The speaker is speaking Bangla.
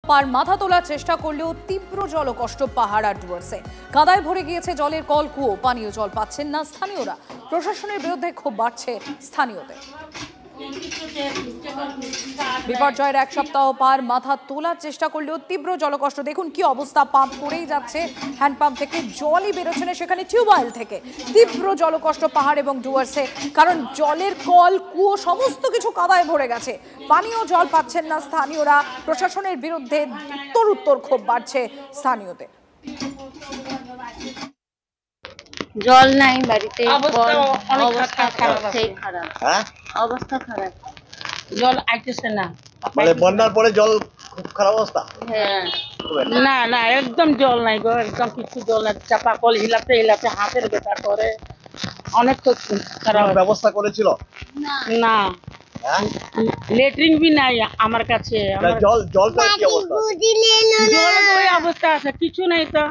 পার মাথা তোলার চেষ্টা করলেও তীব্র জলকষ্ট পাহাড় আর ডুয়ার্সে। কাদায় ভরে গিয়েছে জলের কল কুয়ো, পানীয় জল পাচ্ছেন না স্থানীয়রা। প্রশাসনের বিরুদ্ধে ক্ষোভ বাড়ছে স্থানীয়দের। বিপর্যয়ের এক সপ্তাহ পার মাথা তোলার চেষ্টা করলেও তীব্র জলকষ্ট। দেখুন কি অবস্থা, পাম্প করেই যাচ্ছে, হ্যান্ডপাম্প থেকে জলই বেরোচ্ছে না, সেখানে টিউবওয়েল থেকে। তীব্র জলকষ্ট পাহাড় এবং ডুয়ার্সে, কারণ জলের কল কুয়ো সমস্ত কিছু কাদায় ভরে গেছে। পানীয় জল পাচ্ছেন না স্থানীয়রা। প্রশাসনের বিরুদ্ধে উত্তর ক্ষোভ বাড়ছে স্থানীয়দের। জল নাই বাড়িতে, অবস্থা খারাপ, সেই খারাপ, অবস্থা খারাপ, জল আইতেছে না। মানে বন্যার পরে জল খুব খারাপ অবস্থা। হ্যাঁ, না না একদম জল নাই গো, একদম কিছু জল নাই। চাপা কল হিলাতে হিলাতে হাতের ব্যথা করে, অনেক তো খারাপ। ব্যবস্থা করেছিল না, লেট্রিন বি নাই আমার কাছে। জল জলটা কি অবস্থা? জল ওই অবস্থা আছে, কিছু নাই তো।